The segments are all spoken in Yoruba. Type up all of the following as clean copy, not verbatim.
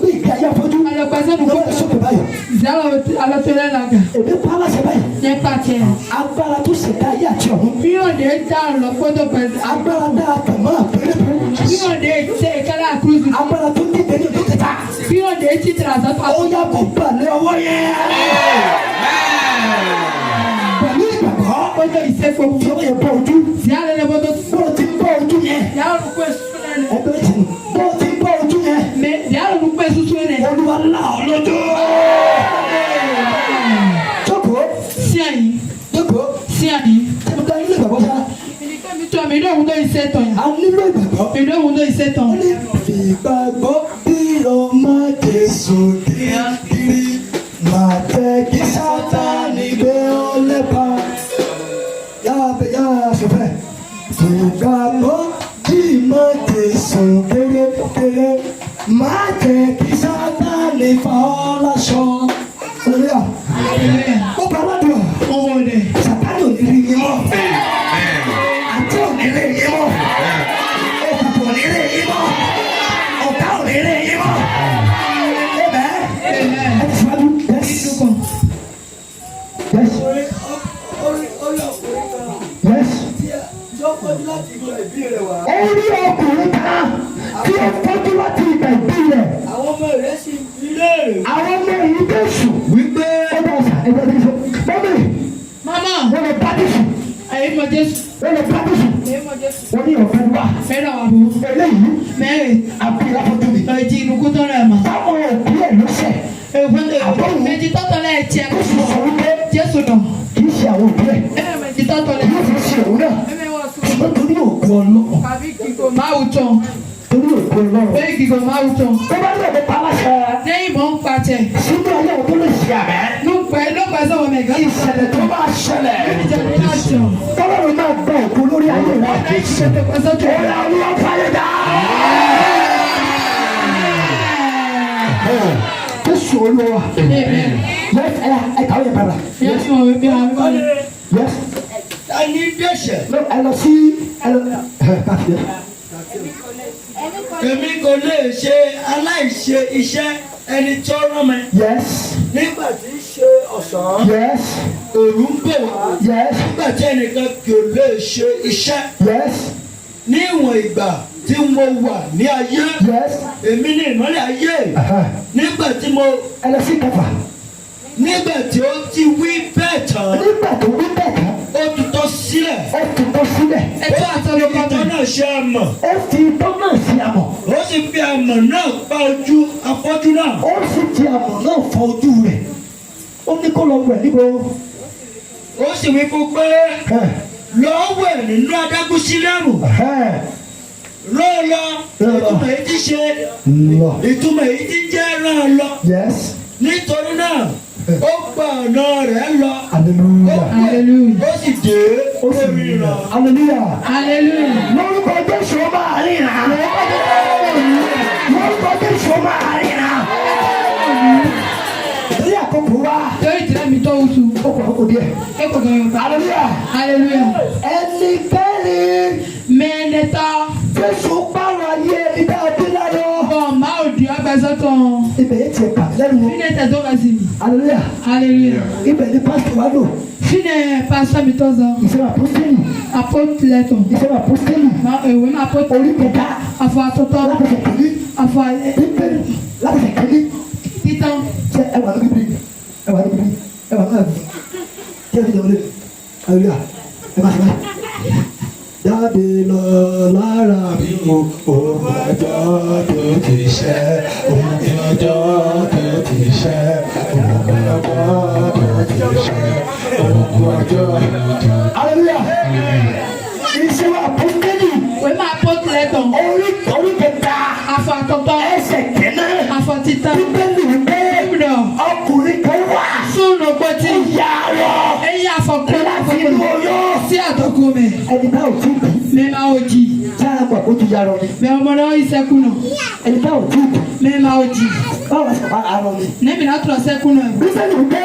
gbé ìgbé ayé afọ́jú. Lọ́wọ́ sókè báyìí. Èmi pa aláṣẹ báyìí. Agbára tó ṣẹ̀dá ayé àti ọ̀run. Agbára dáa tẹ̀mọ́ àpérépéré. Agbára tó ní ìdẹ́ni ojú kẹta. Ó yá kó balẹ̀ ọwọ́ yẹn. Pẹ̀lú ìgbàgbọ́. Tí ó yẹ bọ́ ojú. Bó ti bọ́ ojú yẹn. Ẹgbẹ́ tí bó ti bọ́ ojú yẹn. Olúwa là ọ́ lójú. Jókòó. Jókòó. Tẹ̀mítọ́ ilé ìgbàgbọ́ sá. A nílò ìgbàgbọ́. Ó ní ìgbàgbọ́ bí ọmọ Jésù kiri. Máa tẹ́ kí Sátánì gbé ọ lẹ́pa. Yá sọ̀fẹ́. Ìgbàgbọ́ bí ọmọ Jésù kéré. Máa tẹ́ kí Sátánì fà ọ́ láṣọ. Ó bá wádùn. Sátánì ò ní rí yín mọ́. Àti ò ní rí yín mọ́. Òkùnkùn ò ní rí yín mọ́. Ọ̀tá ò ní rí yín mọ́. Orí ọkùnrin kan tí ó fọ́jú láti ìgbà ìbí rẹ̀. Àwọn ọmọ rẹ̀ sì fi léèrè. Àwọn ọmọ yìí bẹ̀ sùn wípé ó bá ọ̀sà ẹgbẹ́ bí sọ. Mọ́mí, wọ́n lọ bá dé sùn. Wọ́n lọ bá dé sùn. Wọ́n ní ọ̀fẹ́ wá. Eléyìí àbí afọ́jú mi. Táwọn òbí ẹ̀ ló ṣẹ̀. Àbọ̀wò tó sọ wípé Jésù náà kì í ṣe àwọn òbí ẹ̀. Yóò fi ṣe òun náà. Ṣùgbọ́n torí òkú ọlọ́run. Torí òkú ọlọ́run. Tó bá lè pa láṣẹ. Sínú ayé àwọn tó lè ṣe àmẹ́. Ìṣẹ̀lẹ̀ tó máa ṣẹlẹ̀. Tọ́lọ́run máa gbọ́ òkú lórí ayé rẹ̀. Ọ̀la olúwa fàyè dá. Jésù Olúwa. Yes, ẹ kàwé yẹn padà. Yes. Ẹni dẹ́ṣẹ̀. Ẹ lọ sí káfíń. Èmi kò lè ṣe aláìṣe iṣẹ́ ẹni tó rán mi. Yes. Nígbà tí í ṣe ọ̀sán. Yes. Òru ń bọ̀ wá. Yes. Nígbà tí ẹnìkan kò lè ṣe iṣẹ́. Yes. Ní ìwọ̀n ìgbà tí mo wà ní ayé. Yes. Èmi ní ìmọ́lẹ̀ ayé. Nígbà tí mo. Ẹ lọ sí kẹfà. Nígbà tí ó ti wí bẹ́ẹ̀ tán. Nígbà tó wí bẹ́ẹ̀ tán. Ó tutọ́ sílẹ̀. Ó fi ìtọ́ náà ṣe àmọ̀. Ó sì fi àmọ̀ náà pa ojú afọ́jú náà. Ó sì fi àmọ̀ náà fọ ojú rẹ̀. Ó ní kó lọ wẹ̀ níbo. Ó sì wí fún pé lọ́ọ́ wẹ̀ nínú adágún sílẹ̀mù. Rán lọ. Ìtumọ̀ èyí ti ṣe. Ìtumọ̀ èyí ti jẹ́ rán lọ. Nítorí náà ó gba ọ̀nà rẹ̀ lọ. Ó sì dé orí rẹ̀. Lórúkọ Jésù ó máa ríran. Lórúkọ Jésù ó máa ríran. Ní àkókò wa. Ó kọ̀ ọ́kọ̀ díẹ̀. Hallelujah. Ẹnikẹ́ni. Jésù pààrọ̀ ayé ẹni dáadé láyọ̀. Ibẹ̀ yẹn tiẹ̀ kà lẹ́nu. Hallelujah. Ibẹ̀ ni pásítọ̀ wa lò. Ìṣẹ́ àpọ́sítélì. Ìṣẹ́ àpọ́sítélì. Orí kẹta. Látọ̀sẹ̀ kìíní. Látọ̀sẹ̀ kìíní. Ṣé ẹ wà lórí bíbí? Ẹ wà lórí bíbí? Ẹ wà lórí bíbí? Kí ẹ fi jẹun lé? Hallelujah. Ẹ máa ṣe báyìí. Jáde lọ lára bí mo òun ọjọ́ tó ti ṣẹ́, òun ọjọ́ tó ti ṣẹ́, òun ọjọ́ tó ti ṣẹ́, òun ọjọ́ tó ti ṣẹ́. Hallelujah. Iṣẹ́ wa pọ́ńtẹ́lì. Wẹ́n máa pọ́ńtẹ́lì tán. Orí kẹta. Àfàtọ̀tọ̀. Ẹsẹ̀ kẹ́nà. Àfọ̀títà. Bíbélì wípé. Ọkùnrin kan wà. Súnù gbọ́tì. Ìyá rọ. Ẹyin àfọ̀kọ́. Láti inú oyún. Sí àtọ̀kọ́ mi. Ẹni bá òtún kù. Mẹ́ma òjì. Sáà gbà kó tu yarọ mi. Bẹ́ẹ̀ ọmọdé wọ́n yí sẹ́kù nà. Ẹni bá òtún kù. Mẹ́ma òjì. Báwo ṣe bá arọ mi? Nẹ́mi náà tọ̀ sẹ́kù nà. Bíbélì wípé.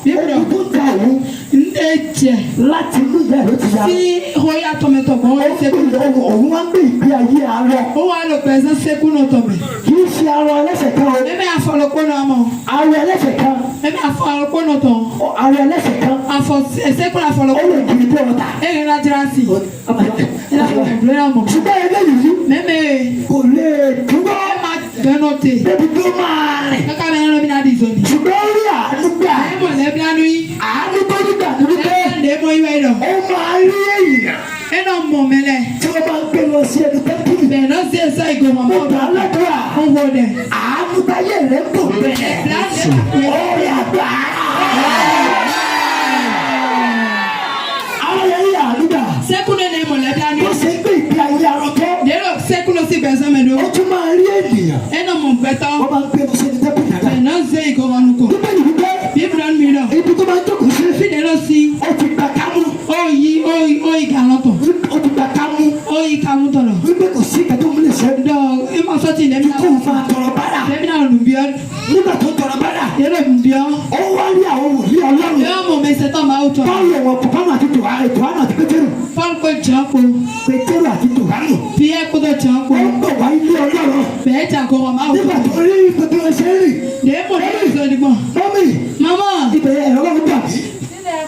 Bíbélì tó ta òun. Ndé ẹ̀jẹ̀. Láti inú ìyá ló ti yá. Tí ó yà tọmẹtọ mọ́ ó ṣẹ́kù. Òun wá gbé ìgbé ayé arọ. Ó wà lọ pẹ̀sẹ̀ ṣẹ́kù náà tọmẹ. Kì í ṣe arọ ẹlẹ́sẹ̀ kan o. Ẹ̀mí àfọlọ́pọ̀ náà mọ̀. Arọ ẹlẹ́sẹ̀ kan. Ẹ̀mí àfọlọ́pọ̀ náà tọ̀. Arọ ẹlẹ́sẹ̀ kan. Ṣẹ́kù àfọlọ́pọ̀. Ó lè kiri tó ọ̀tá. Ẹ̀rìn lájírásì. Ṣùgbọ́n eléyìí. Mẹ́mẹ́. Kò lè dúró. Ẹ máa gbẹ́nà tè. Débi tó máa rìn. Kẹ́kẹ́ bẹ́ẹ̀ lọ́bí náà di ìzọ́ni. Ṣùgbọ́n ó rí àánú gbà. Ẹ mọ̀ lẹ́bí náà lóyún. Àánú tó ní gbà níbi pé. Ẹ mọ̀ ìwé rẹ̀. Ó máa rí èèyàn. Ẹ náà mọ̀ mẹ́lẹ̀. Tí wọ́n máa ń gbé lọ sí ẹni tẹ́kùn. Bẹ́ẹ̀ náà ṣe é sọ ìgbọ̀mọ̀ mọ́ Ọ̀gá aládùúrà. Ó wọ dẹ̀. Àánú táyé rẹ̀ kò bẹ̀rẹ̀. Orí àgbà. Àwọn yẹn yà á nígbà. Ṣẹ́kù náà ní mọ̀lẹ́bí náà ní. Ó ṣe gbé ìgbé ayé arọ́tọ́. Dèrò ṣẹ́kù náà sì bẹ̀sẹ̀ mẹ́lò. Ó tún máa rí ènìyàn. Ẹ náà mọ̀ gbẹ́tọ́. Wọ́n máa ń gbé lọ sí ẹni tẹ́kùn yàrá. Bẹ́ẹ̀ náà ṣe ìgbọ̀mọ̀ nù kọ̀. Nígbà yìí wípé. Bíbélì mi lọ. Ibi tó máa ń jókòó sí. Fídẹ̀ lọ sí. Ó ti gbà kámú. Ó yí gàlọ́tọ̀. Ó ti gbà kámú. Ó yí kàmú tọ̀lọ̀. Wípé kò sí ìkàtó múlẹ̀ sẹ́. Dọ̀ ẹ máa sọ́ọ̀tì lẹ́mí náà. Kó o fa tọrọ bára. Lẹ́mí náà lù bí ọ́. Nígbà tó tọrọ bára. Dèrò bí ọ́. Ó wá rí àwọn wòlíì Ọlọ́run. Yóò mọ̀ mẹ́sẹ̀ tó máa tọ̀. Báwo ẹ̀wọ̀n Pọ̀pánù àti Tòhánù àti Pétérù. Fọ́n kò jọ́ ko. Pétérù àti Tòhánù. Bí ẹ kó tó jọ́ ko. Ó ń bọ̀ wá ilé Ọlọ́run. Bẹ́ẹ̀ jà kó wọn máa Nígbà tó rí gbogbo ẹsẹ̀ rìn. Dèémọ̀ ní ìsọdìgbọ̀n. Mọ́mì. Mama. Ibẹ̀ ẹ̀rọ Ọlọ́run gbà mí.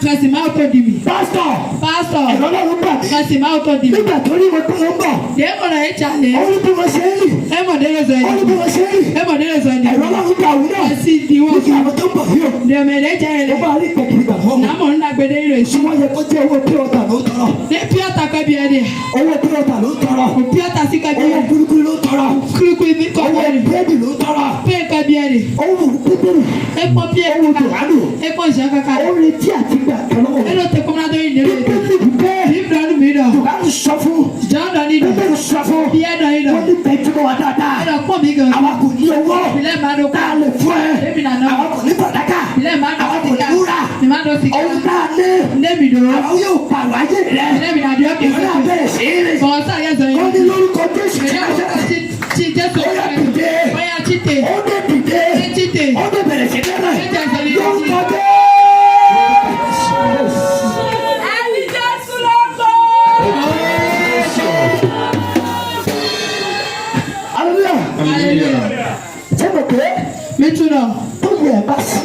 Kẹ̀sì máa tó di mi. Pásítọ̀. Pásítọ̀. Ẹ̀rọ Ọlọ́run gbà mí. Kẹ̀sì máa tó di mi. Nígbà tó rí wọn tó ń bọ̀. Dèémọ̀ náà ẹ̀ jalè. Ó ní bí wọ́n ṣe ń rìn. Ẹ mọ̀ délé sọ Ó ní yìí. bí wọ́n ṣe ń rìn. Ẹ mọ̀ délé sọ yìí. Ẹ̀rọ Ọlọ́run gbà òun náà. Kẹ̀sì di wọ́n Nígbà fún. àwọn tó ń bọ̀ yìí o. Dèmẹ̀lẹ̀ jẹ́ Ó ẹ̀rẹ̀. bá rí pẹ̀kìrì gbà wọ́n. Nàmọ̀ ńlá gbẹdẹ rẹ̀ sí. Ṣé wọ́n yẹ kó jẹ́ owó pírọ̀tà ló ń tọrọ? Ní píọ́tà kọ́ bí ẹni. Owó pírọ̀tà ló ń tọrọ. Píọ́tà sí kọ́ bí Owó ẹni. kúrúkúrú ló ń tọrọ. Kúrúkú ibi kọ́ bí Owó ẹni. búrẹ́dì ló ń tọrọ. Pé kọ́ bí ẹni. Owó Pétérù. Ẹ pọ̀ bí ẹni. Owó Tòhánù. Ẹ pọ̀ ìṣẹ́ kankan. Ó retí àti gbà kan lọ́wọ́. Ẹ ló tẹ kọ́mọ́nà tó yìí nílé. Pétérù bẹ́ẹ̀. Bíbélì mi lọ. Tòhánù sọ fún. Jọ́ndọ̀ nínú. Pétérù sọ fún. Bí ẹ̀dọ̀ yìí lọ. Wọ́n ní bẹ́ẹ̀ tí mo wà dáadáa. Ẹ̀dọ̀ pọ̀ mi gan. Àwa kò ní owó. Ilé máa dọ̀ Tá kọ́. a lè fún ẹ. Èmi nàná. Àwa kò ní fàdákà. Ilé máa dọ̀ Àwa kò ní sìgá. wúrà. Ní máa dọ̀ sìgá. Ohun tá a ní. Ilé mi dọ̀. Àwọn yóò pààrọ̀ ayé rẹ̀. Ilé mi nàdí ọ̀kẹ́ Ìwé náà bẹ̀rẹ̀ sí í rìn. Bọ̀ọ̀sá yẹ sọ Wọ́n ní yìí. lórúkọ Jésù tí Ìyá wọ́n òkú ṣe. ti Jésù. Ó yá dìde. Bóyá títè. Ó dé dìde. Ṣé títè? Ó dé bẹ̀rẹ̀ sí ní rìn. Ṣé tẹ̀sán ní Lórúkọ títè? Jésù. Ẹni Jésù ló ń bọ̀. Hallelujah. Ṣé mo pé Mi tún lọ. tó yẹ ẹ bá sí?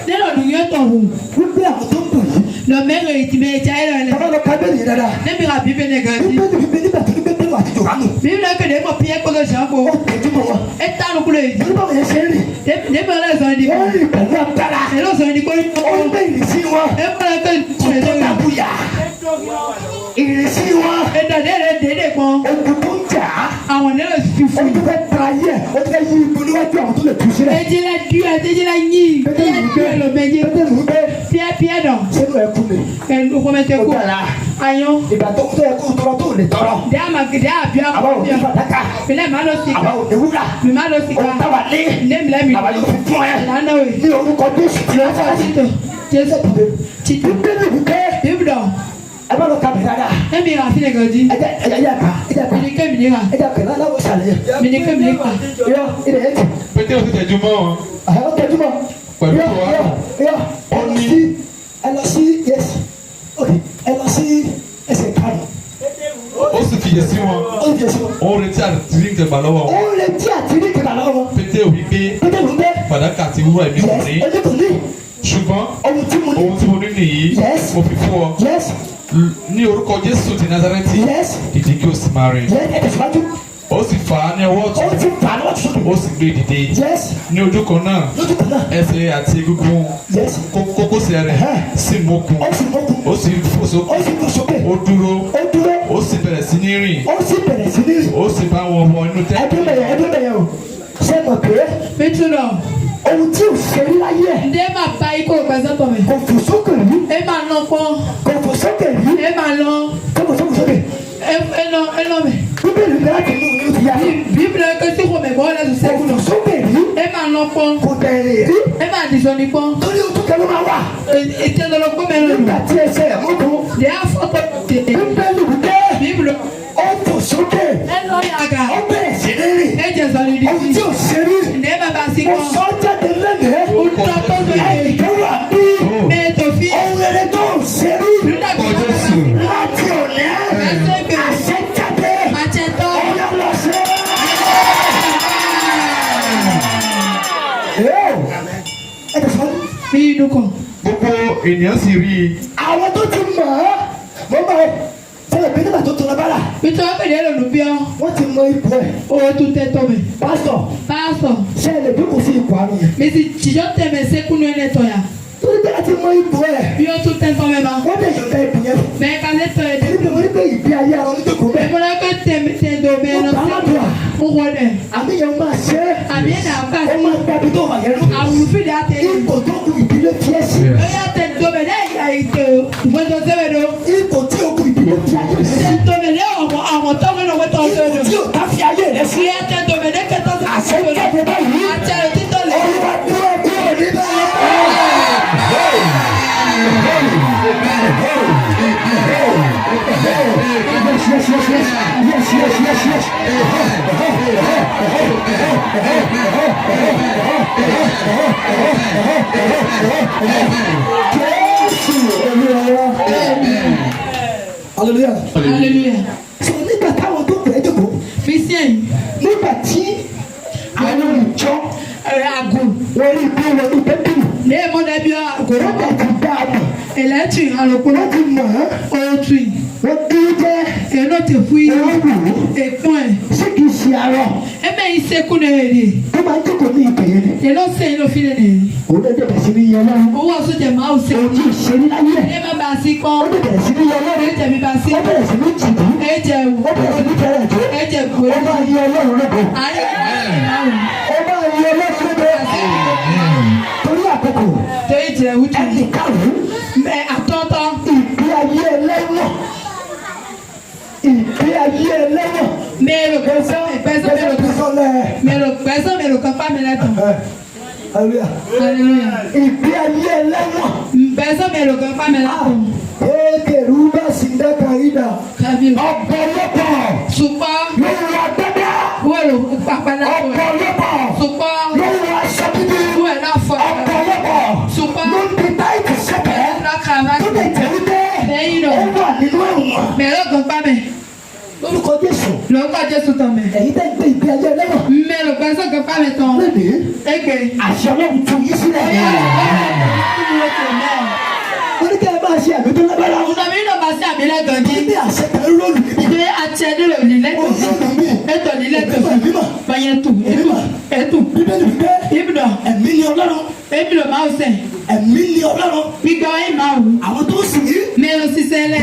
Nínú ọdún yóò tọ̀ wù. Wípé àwọn tó ń bọ̀ yìí. Lọ mẹ́rin ìtìmẹ̀ ìjà ẹ̀rọ ẹ̀ lẹ̀. Bàbá lọ ká bẹ́ẹ̀ yìí dáadáa. Níbi ra bíbélì nìkan sí. Bíbélì bíbélì nígbà tó ní Pétérù àti Jòhánù. Bíbélì kéde mọ̀ pí ẹ́kọ́ lọ ṣàǹkó. Ó tẹ̀jú mọ́ wọn. Ẹ tánu kúrò yìí. Bí báwo yẹn ṣe ń rìn. Níbi ọlọ́ ìsọ̀rọ̀ ìdìbò. Wọ́n rìn pẹ̀lú agbára. Ẹ̀rọ ìsọ̀rọ̀ ìdìbò ní Ó ń gbé ìrísí wọn. ẹ fọ́nà pé Kò tó dàbúyà. Ìrísí wọn. ẹ̀dọ̀dẹ̀rẹ̀ dédé kan Ogun tó ń jà á. àwọn nílò Ó fífún. ti fẹ́ tra yẹ. Ó ti fẹ́ yí ibu níwájú àwọn tó lè tú sílẹ̀. Ejila diwa ejila nyi. Pétérù ń gbé. Lo meje. Pétérù ń gbé. Pia dɔn. Sínú ẹkú mi. Kɛ o kɔmɛ tɛ Ó ko. dára. Ayo. Ìgbà tó ń fẹ́ kó tọrọ tó lè tọrọ. Dea ma dea bia Àwa ò ní ko. fàdákà. Filɛ ma lọ sika. Àwa ò ní wúrà. Mi ma lọ sika. Ohun táwa ní. Ne bila mi. Àwa yóò fi fún ẹ. Lana o ye. Ní orúkọ Jésù tí ó fẹ́. Tito. Jesu. Tito. Bíbélì wípé. Bibi dɔn. Ẹ bá lọ ka mi dáadáa. E mi ka fi ne ka di. Ẹ jẹ́ ká. Mi ni ke mi ni ka. Ẹ jẹ́ kẹ̀lá láwọ̀ sàlẹ̀. Mi ni ke mi ni ka. Yọ ilẹ̀ yẹn ti. Pété òsì tẹ̀jú mọ́ wọn. Àwọn tẹ̀jú mọ́. Pẹ̀lú Yọ Tòhánù. yọ ẹ lọ sí yes. Ok ẹ lọ sí ẹsẹ̀ karùn-ún. Ó sì fìyè sí wọn. Ó ń jẹ̀sí wọn. Ó ń retí àtìrí ìjẹgbà lọ́wọ́ Ó wọn. ń retí àti ní ìkẹta lọ́wọ́ wọn. Pété òwí pé Pété ló ń gbé. fàdákà àti wúrà èmi kò ní. Yes ẹni kò ní. Ṣùgbọ́n Ohun tí mo ní. ohun tí mo ní nìyí Yes. mo fi fún ọ. Yes Ní orúkọ Jésù ti Násárẹ́tì. yes Dìde kí o sì máa rìn. yes ẹ tẹ̀síwájú. Ó sì fà á ní ọwọ́ Ó ọ̀tún. ti fà lọ́wọ́ tuntun. Ó sì gbé dìde. Yes Ní ojú kan náà lójú kan náà. ẹsẹ̀ àti egungun Yes kókósẹ̀ rẹ̀ sì mókun. ó sì mọ́kun. Ó sì fò Ó sókè. sì fò sókè. Ó dúró. Ó dúró. Ó sì bẹ̀rẹ̀ sí ní rìn. Ó sì bẹ̀rẹ̀ sí ní. Ó sì bá wọn wọ inú Ẹdún bẹ̀yẹ̀ o. Ṣé mo pè é? Pétu dɔn. Ohun tí ò ṣe rí láyé ẹ̀. Nde ma ba iko gbɛsɛ tɔmɛ. Kò fò sókè rí. E ma nɔ kpɔn. Kò fò sókè rí. E ma nɔ. Kò fò sókè. E nɔ mɛ. Bíbélì ní láti inú ìlú ti yá. Bibile kesi ko mɛ bɔ lɛ Kò sɛku fò nɔ. sókè rí. E ma nɔ kpɔn. Kò bẹ̀rẹ̀ rí. E ma disɔni kpɔn. Torí ojú kẹlẹ́ máa wà. Ete dɔlɔ ko mɛ lɛ. Nígbà tí ẹsẹ̀ ẹ̀ mọ́kun. De y'a fɔ ko te. Bíbélì wípé Bibile. ó fò sókè. E nɔ yaga. Ó bẹ̀rẹ̀ sí ní rìn. E jɛ sɔni di. Ohun tí ò ṣe rí. Ne ma ba si Mo kpɔn. sọ jáde lẹ́nu. O tɔ tɔ tɔ ye. Ẹnìkan wà bí. Mɛ to fi. Ohun rere tó ò ṣe rí. ẹ tẹ̀sán. Bí inú kan. Gbogbo ènìyàn sì rí i. Àwọn tó ti mọ̀ ọ́ mo mọ̀ ọ́ sẹ́yìn pé nígbà tó tó lọ bára. Bí tí wọ́n pèlè lòlù bí ọ́. Wọ́n ti mọ ipò ẹ̀. Owó tún tẹ́ tọ́ mi. Pásítọ̀ Pásítọ̀. sẹ́yìn lè dínkù sí ipò àrùn yẹn. Mi sì jìjọ́ tẹ̀mẹ̀ sékúnú ẹni tọ̀ yà. Torí pé a ti mọ ipò ẹ̀. Bí ó tún tẹ́ tọ́ mi ma. Wọ́n lè yọ̀ǹda ipò yẹn. Bẹ́ẹ̀ ká lé tọ́ ẹ dé. Torí pé wọ́n ní pé ìgbé ayé ara wọn jókòó bẹ́ẹ̀. Ìmọ̀lá pé tẹ̀ dò bẹ́ẹ̀ lọ sí. Mo wọ dẹ̀. Àmì yẹn máa ṣe é. Àmì ẹ̀ nà bá. Ó máa gbàgbé tó wà yẹn lọ. Àwùjọ fìdí àtẹ. Ipò tó kù ìdílé tiẹ̀ sí. Ó yà tẹ̀ dò bẹ̀ lẹ́yìn àìtó. Ìfọ̀jọ́ sẹ́wẹ̀ lọ. Ipò tí o kù ìdílé tiẹ̀ sí. Tẹ̀ dò bẹ̀ lẹ́ àwọn tọ́wọ́ náà wọ́n tọ́ sẹ́wẹ̀ lọ. Tí o bá fi ayé rẹ sí. Ìyá tẹ̀ dò bẹ̀ lẹ́kẹ̀tọ́ sẹ́wẹ̀ lọ. Àṣẹ báyìí. Àti àrò títọ́ lẹ̀. Olúwa dúró kúrò níbẹ̀. Hallelujah. Hallelujah. So nígbà táwọn tó pè é jókòó. Fi sí ẹ̀yìn. Nígbà tí àwọn ìjọ Àgùn. wọ́n rí bí wọ́n ní tẹ́bìlì. Ní èmọ́dé bí àgùrọ̀ Wọ́n bẹ̀ ti dá a mọ̀. ẹ̀lẹ́tì àlòkù Wọ́n ti mọ̀ ọ́. òtù Wọ́n dúró jẹ́ èlò ti fún yìí wọ́n wù ú. èpọ̀n ẹ̀. Ṣé kìí ṣe arọ? Ẹ̀mẹ̀ yìí sẹ́kù náà èrè. Tó máa ń jókòó ní ìpè yẹn ni. Èlò sẹ́yìn ló fi lè nìyí. Òun ló dé bẹ̀rẹ̀ sí ní yan lọ́rùn. Owó ọ̀sùn jẹ̀ máa ń sẹ́. Òun tí ì ṣe ní láyé ẹ̀. Ẹ má bàa sí kọ́. Ó dé bẹ̀rẹ̀ sí ní yan lọ́rùn. Ẹ jẹ̀ mi bá sí. Ó bẹ̀rẹ̀ sí ní jìbì. Ẹ jẹ̀ wò. Ó bẹ̀rẹ̀ sí ní fẹ́rẹ̀ tó. Ẹ jẹ̀ gbò. Ó máa yan Ọlọ́run lógo. Ayé Ó máa yan Ọlọ́run lógo. Torí àkókò tó ìjẹ̀ wújú. ẹnì karùn-ún Mẹ àtọ́tọ́. ìgbé ayé ẹlẹ́wọ̀n. Ìgbé ayé ẹlẹ́wọ̀n. Mélòó pẹ́sọ́ pẹ́sọ́ mélòó kan. Sọ́lẹ̀. Mélòó pẹ́sọ́ mélòó kan fámìlẹ́tọ̀. Hallelujah. Hallelujah. Ìgbé ayé ẹlẹ́wọ̀n. Pẹ́sọ́ mélòó kan fámìlẹ́tọ̀. Éèkèrú bá sì ń dẹ́ka ìdá. Kábíyèsí. Ọ̀pọ̀lọpọ̀ Ṣùgbọ́n lórí agbẹ́dá. wọ́ọ̀lù pàpàlà wọ̀. Ọ̀pọ̀lọpọ̀ Ṣùgbọ́n lórí aṣọ dídí. wọ́ọ̀ náà fọ̀. Ọ̀pọ̀lọpọ̀ Ṣùgbọ́n ló ń di táìpù sẹ́pẹ̀. lákàrà Tó lè jẹ́ wípé lẹ́yìn ó náà. wà nínú ẹ̀wọ̀n. Mélòó kan pàmẹ́. Lórúkọ Jésù. Lórúkọ Jésù tán mẹ́. Èyí tẹ́ ń gbé ìgbé ayé ẹlẹ́wọ̀n. Mélòó pẹ́sọ́ kan pàmẹ́ tán. Lónìí, Ẹgbẹ́. àṣẹ Ọlọ́run tún yí sílẹ̀. Mo ní kí ẹ máa ṣe àmì tó lágbára. Ọ̀nà mi náà bá sí àmì lẹ́gàn jí. Ní àṣẹ kan rólù níbi. Ìdè àti ẹni rò ní lẹ́tọ̀. Òṣèlú mi. Ẹ̀tọ̀ ní lẹ́tọ̀. Mímọ̀. Báyẹ̀tù. Ẹ̀tù. Bíbélì wípé Ibùdó. ẹ̀mí ni Ọlọ́run. Ibùdó máa ń sẹ̀. Ẹ̀mí ni Ọlọ́run. Gbígbà wáyé máa wù. Àwọn tó sì